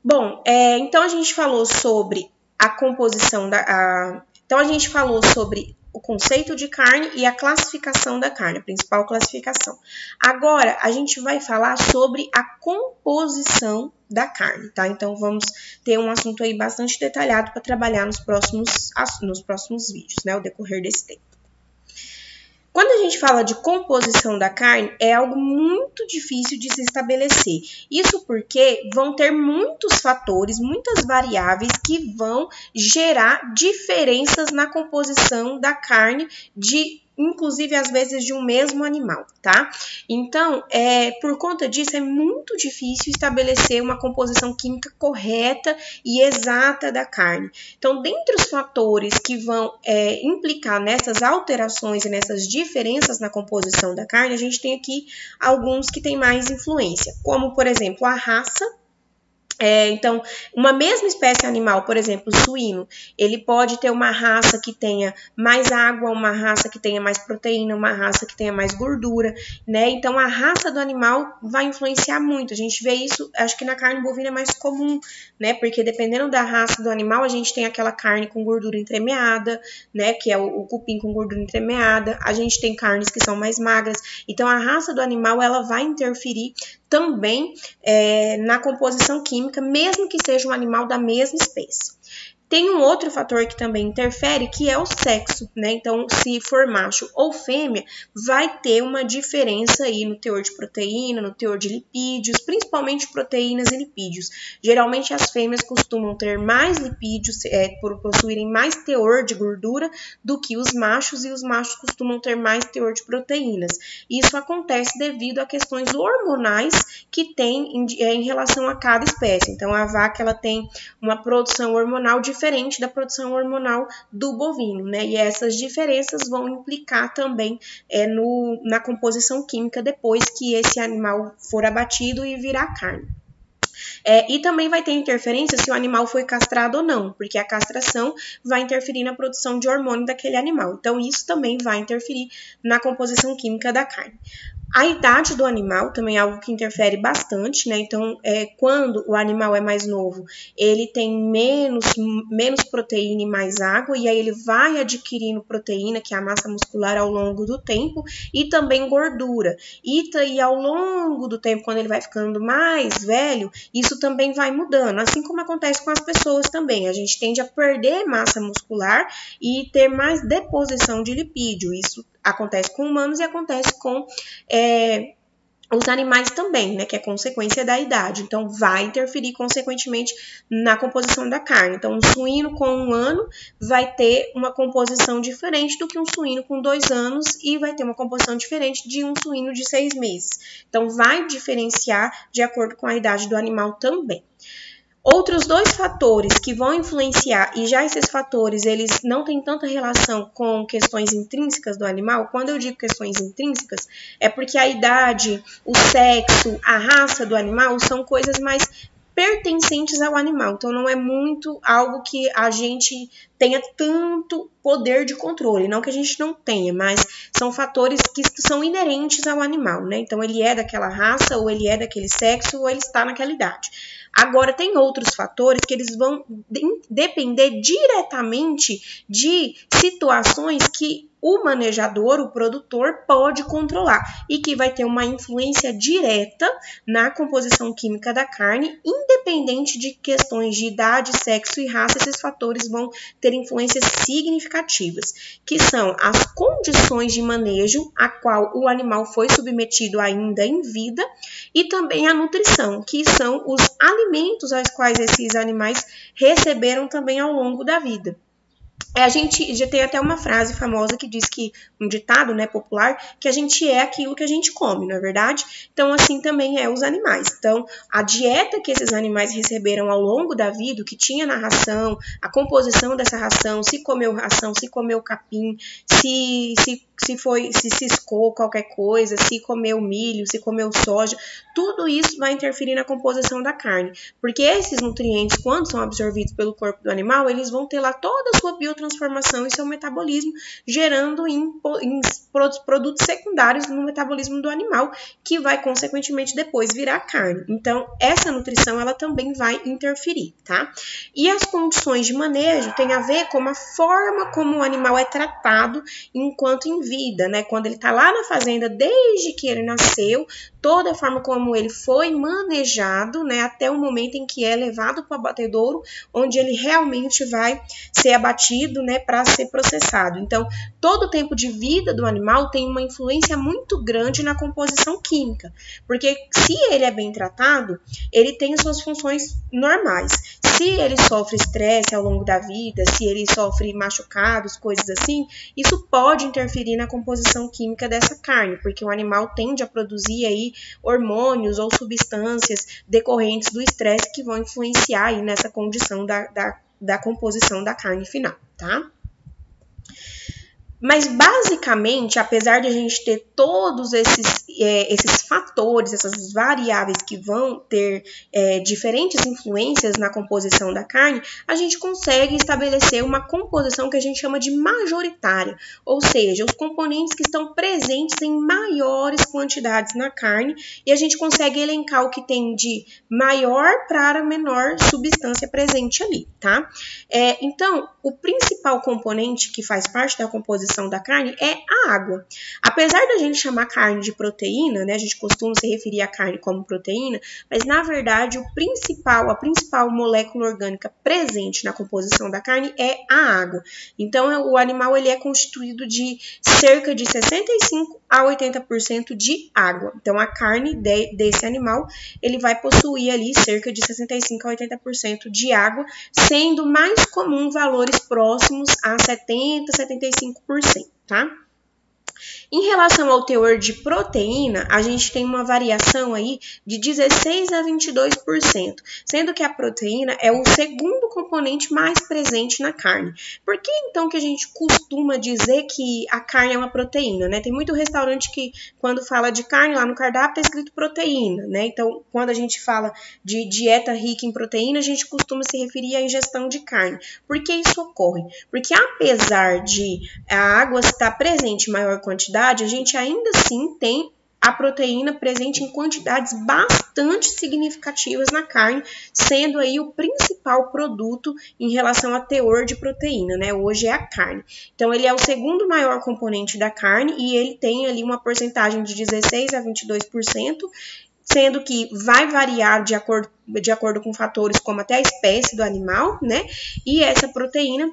Bom, então a gente falou sobre a composição então a gente falou sobre o conceito de carne e a classificação da carne, a principal classificação. Agora a gente vai falar sobre a composição da carne, tá? Então vamos ter um assunto aí bastante detalhado para trabalhar nos próximos vídeos, né? Ao decorrer desse tempo. Quando a gente fala de composição da carne, é algo muito difícil de se estabelecer. Isso porque vão ter muitos fatores, muitas variáveis que vão gerar diferenças na composição da carne inclusive às vezes de um mesmo animal, tá? Então, por conta disso, é muito difícil estabelecer uma composição química correta e exata da carne. Então, dentre os fatores que vão implicar nessas alterações e nessas diferenças na composição da carne, a gente tem aqui alguns que têm mais influência, como, por exemplo, a raça. Então, uma mesma espécie animal, por exemplo, o suíno, ele pode ter uma raça que tenha mais água, uma raça que tenha mais proteína, uma raça que tenha mais gordura, né? Então, a raça do animal vai influenciar muito. A gente vê isso, acho que na carne bovina é mais comum, né? Porque dependendo da raça do animal, a gente tem aquela carne com gordura entremeada, né? Que é o cupim com gordura entremeada. A gente tem carnes que são mais magras. Então, a raça do animal, ela vai interferir também na composição química, mesmo que seja um animal da mesma espécie. Tem um outro fator que também interfere, que é o sexo, né? Então, se for macho ou fêmea, vai ter uma diferença aí no teor de proteína, no teor de lipídios, principalmente proteínas e lipídios. Geralmente, as fêmeas costumam ter mais lipídios, por possuírem mais teor de gordura do que os machos, e os machos costumam ter mais teor de proteínas. Isso acontece devido a questões hormonais que tem em relação a cada espécie. Então, a vaca, ela tem uma produção hormonal diferente da produção hormonal do bovino, né? E essas diferenças vão implicar também na composição química depois que esse animal for abatido e virar carne. E também vai ter interferência se o animal foi castrado ou não, porque a castração vai interferir na produção de hormônio daquele animal. Então, isso também vai interferir na composição química da carne. A idade do animal também é algo que interfere bastante, né? Então, quando o animal é mais novo, ele tem menos proteína e mais água, e aí ele vai adquirindo proteína, que é a massa muscular, ao longo do tempo, e também gordura. E ao longo do tempo, quando ele vai ficando mais velho, isso também vai mudando, assim como acontece com as pessoas também. A gente tende a perder massa muscular e ter mais deposição de lipídio. Isso acontece com humanos e acontece com os animais também, né, que é consequência da idade. Então, vai interferir, consequentemente, na composição da carne. Então, um suíno com 1 ano vai ter uma composição diferente do que um suíno com 2 anos e vai ter uma composição diferente de um suíno de 6 meses. Então, vai diferenciar de acordo com a idade do animal também. Outros 2 fatores que vão influenciar, e já esses fatores eles não têm tanta relação com questões intrínsecas do animal. Quando eu digo questões intrínsecas, é porque a idade, o sexo, a raça do animal são coisas mais pertencentes ao animal. Então, não é muito algo que a gente tenha tanto poder de controle. Não que a gente não tenha, mas são fatores que são inerentes ao animal, né? Então, ele é daquela raça, ou ele é daquele sexo, ou ele está naquela idade. Agora, tem outros fatores que eles vão depender diretamente de situações que o manejador, o produtor, pode controlar e que vai ter uma influência direta na composição química da carne, independente de questões de idade, sexo e raça. Esses fatores vão ter influências significativas, que são as condições de manejo a qual o animal foi submetido ainda em vida, e também a nutrição, que são os alimentos aos quais esses animais receberam também ao longo da vida. A gente já tem até uma frase famosa que diz que, um ditado, né, popular, que a gente é aquilo que a gente come, não é verdade? Então, assim também é os animais. Então, a dieta que esses animais receberam ao longo da vida, o que tinha na ração, a composição dessa ração, se comeu ração, se comeu capim, se ciscou qualquer coisa, se comeu milho, se comeu soja, tudo isso vai interferir na composição da carne. Porque esses nutrientes, quando são absorvidos pelo corpo do animal, eles vão ter lá toda a sua biotransformação e seu metabolismo, gerando em produtos secundários no metabolismo do animal, que vai, consequentemente, depois virar carne. Então, essa nutrição, ela também vai interferir, tá? E as condições de manejo tem a ver com a forma como o animal é tratado enquanto em vida, né? Quando ele está lá na fazenda, desde que ele nasceu, toda a forma como ele foi manejado, né? Até o momento em que é levado para o abatedouro, onde ele realmente vai ser abatido, né? Para ser processado. Então, todo o tempo de vida do animal tem uma influência muito grande na composição química, porque se ele é bem tratado, ele tem suas funções normais. Se ele sofre estresse ao longo da vida, se ele sofre machucados, coisas assim, isso pode interferir na composição química dessa carne, porque o animal tende a produzir aí hormônios ou substâncias decorrentes do estresse que vão influenciar aí nessa condição da composição da carne final, tá? Mas, basicamente, apesar de a gente ter todos esses fatores, essas variáveis que vão ter diferentes influências na composição da carne, a gente consegue estabelecer uma composição que a gente chama de majoritária, ou seja, os componentes que estão presentes em maiores quantidades na carne, e a gente consegue elencar o que tem de maior para menor substância presente ali, tá? Então, o principal componente que faz parte da composição da carne é a água. Apesar da gente chamar carne de proteína, né, a gente costuma se referir à carne como proteína, mas na verdade a principal molécula orgânica presente na composição da carne é a água. Então o animal ele é constituído de cerca de 65 a 80% de água. Então a carne desse animal ele vai possuir ali cerca de 65 a 80% de água, sendo mais comum valores próximos a 70 a 75%. Tá? Em relação ao teor de proteína, a gente tem uma variação aí de 16 a 22%, sendo que a proteína é o segundo componente mais presente na carne. Por que então que a gente costuma dizer que a carne é uma proteína, né? Tem muito restaurante que quando fala de carne, lá no cardápio está escrito proteína, né? Então, quando a gente fala de dieta rica em proteína, a gente costuma se referir à ingestão de carne. Por que isso ocorre? Porque apesar de a água estar presente em maior quantidade, a gente ainda assim tem a proteína presente em quantidades bastante significativas na carne, sendo aí o principal produto em relação a teor de proteína, né? Hoje é a carne. Então, ele é o segundo maior componente da carne e ele tem ali uma porcentagem de 16 a 22%, sendo que vai variar de acordo com fatores como até a espécie do animal, né? E essa proteína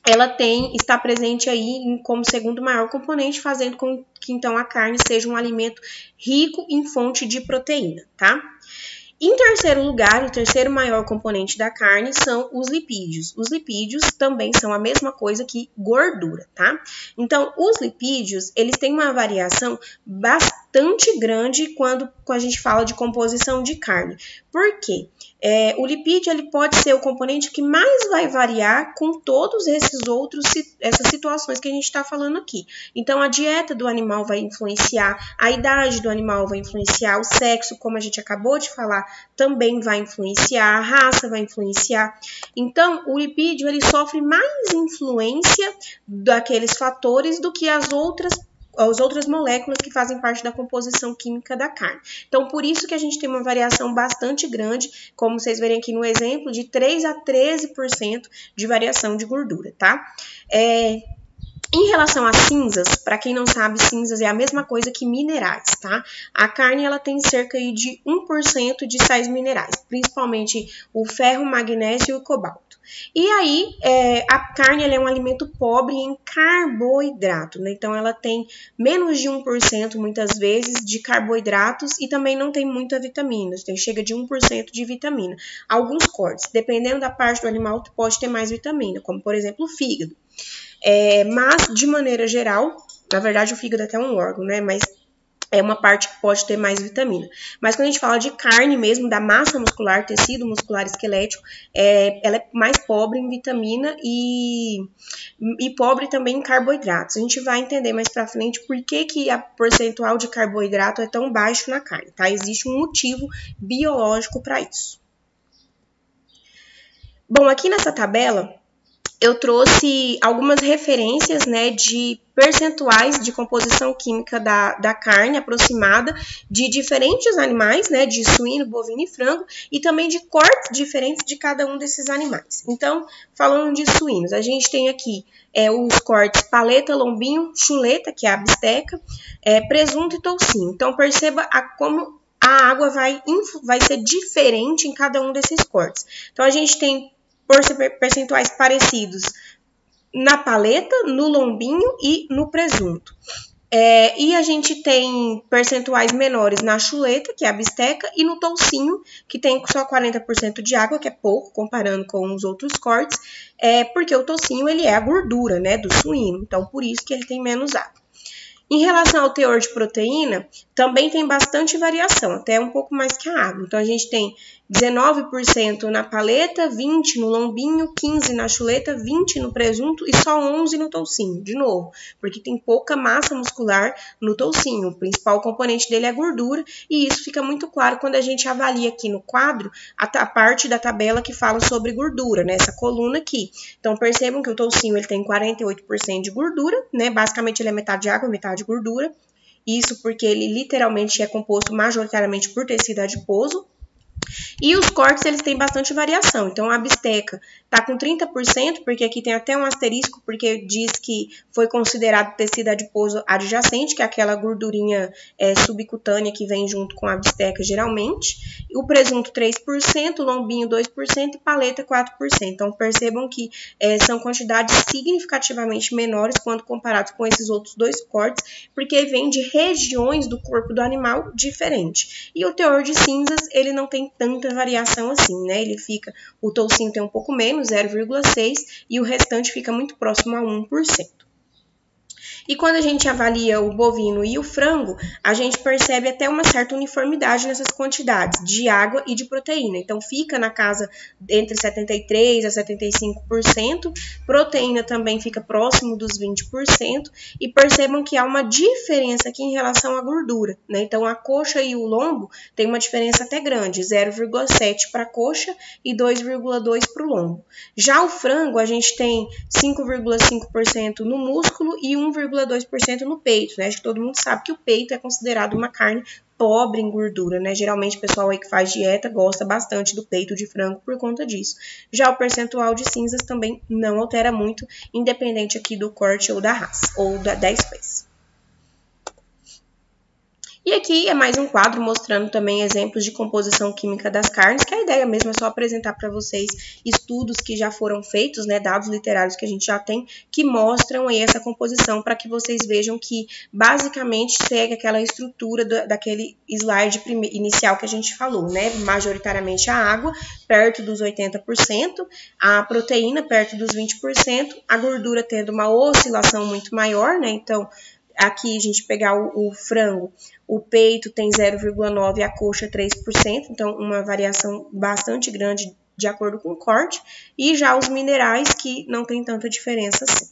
ela está presente aí como segundo maior componente, fazendo com que então a carne seja um alimento rico em fonte de proteína, tá? Em terceiro lugar, o terceiro maior componente da carne são os lipídios. Os lipídios também são a mesma coisa que gordura, tá? Então, os lipídios, eles têm uma variação bastante grande quando a gente fala de composição de carne. Por quê? O lipídio ele pode ser o componente que mais vai variar com todos essas situações que a gente está falando aqui. Então, a dieta do animal vai influenciar, a idade do animal vai influenciar, o sexo, como a gente acabou de falar, também vai influenciar, a raça vai influenciar. Então, o lipídio ele sofre mais influência daqueles fatores do que as outras moléculas que fazem parte da composição química da carne. Então, por isso que a gente tem uma variação bastante grande, como vocês verem aqui no exemplo, de 3 a 13% de variação de gordura, tá? Em relação às cinzas, para quem não sabe, cinzas é a mesma coisa que minerais, tá? A carne, ela tem cerca de 1% de sais minerais, principalmente o ferro, o magnésio e o cobalto. E aí, a carne ela é um alimento pobre em carboidrato, né? Então, ela tem menos de 1%, muitas vezes, de carboidratos e também não tem muita vitamina, chega de 1% de vitamina. Alguns cortes, dependendo da parte do animal, pode ter mais vitamina, como, por exemplo, o fígado. Mas, de maneira geral, na verdade o fígado é até um órgão, né? Mas é uma parte que pode ter mais vitamina. Mas quando a gente fala de carne mesmo, da massa muscular, tecido muscular esquelético, ela é mais pobre em vitamina e pobre também em carboidratos. A gente vai entender mais pra frente por que a percentual de carboidrato é tão baixo na carne, tá? Existe um motivo biológico para isso. Bom, aqui nessa tabela, eu trouxe algumas referências, né, de percentuais de composição química da carne aproximada de diferentes animais, né, de suíno, bovino e frango, e também de cortes diferentes de cada um desses animais. Então, falando de suínos, a gente tem aqui os cortes paleta, lombinho, chuleta, que é a bisteca, presunto e toucinho. Então, perceba como a água vai ser diferente em cada um desses cortes. Então, a gente tem percentuais parecidos na paleta, no lombinho e no presunto. E a gente tem percentuais menores na chuleta, que é a bisteca, e no toucinho, que tem só 40% de água, que é pouco, comparando com os outros cortes, porque o toucinho ele é a gordura, né, do suíno, então por isso que ele tem menos água. Em relação ao teor de proteína, também tem bastante variação, até um pouco mais que a água. Então, a gente tem 19% na paleta, 20% no lombinho, 15% na chuleta, 20% no presunto e só 11% no toucinho. De novo, porque tem pouca massa muscular no toucinho. O principal componente dele é a gordura e isso fica muito claro quando a gente avalia aqui no quadro a parte da tabela que fala sobre gordura, né? Essa coluna aqui. Então, percebam que o toucinho ele tem 48% de gordura, né? Basicamente, ele é metade água, metade gordura. Isso porque ele literalmente é composto majoritariamente por tecido adiposo. E os cortes, eles têm bastante variação. Então, a bisteca tá com 30%, porque aqui tem até um asterisco, porque diz que foi considerado tecido adiposo adjacente, que é aquela gordurinha subcutânea que vem junto com a bisteca, geralmente. O presunto, 3%, o lombinho, 2% e paleta, 4%. Então, percebam que são quantidades significativamente menores quando comparados com esses outros dois cortes, porque vem de regiões do corpo do animal diferente. E o teor de cinzas, ele não tem tanta variação assim, né? Ele fica, o toucinho tem um pouco menos, 0,6%, e o restante fica muito próximo a 1%. E quando a gente avalia o bovino e o frango, a gente percebe até uma certa uniformidade nessas quantidades de água e de proteína. Então, fica na casa entre 73% a 75%, proteína também fica próximo dos 20%, e percebam que há uma diferença aqui em relação à gordura, né? Então, a coxa e o lombo tem uma diferença até grande, 0,7% para a coxa e 2,2% para o lombo. Já o frango, a gente tem 5,5% no músculo e 1,2% no peito, né? Acho que todo mundo sabe que o peito é considerado uma carne pobre em gordura, né? Geralmente o pessoal aí que faz dieta gosta bastante do peito de frango por conta disso. Já o percentual de cinzas também não altera muito, independente aqui do corte ou da raça, ou da espécie. E aqui é mais um quadro mostrando também exemplos de composição química das carnes, que a ideia mesmo é só apresentar para vocês estudos que já foram feitos, né, dados literários que a gente já tem, que mostram aí essa composição para que vocês vejam que basicamente segue aquela estrutura daquele slide inicial que a gente falou, né, majoritariamente a água, perto dos 80%, a proteína perto dos 20%, a gordura tendo uma oscilação muito maior, né, então aqui a gente pegar o frango, o peito tem 0,9% e a coxa 3%, então uma variação bastante grande de acordo com o corte, e já os minerais que não tem tanta diferença assim.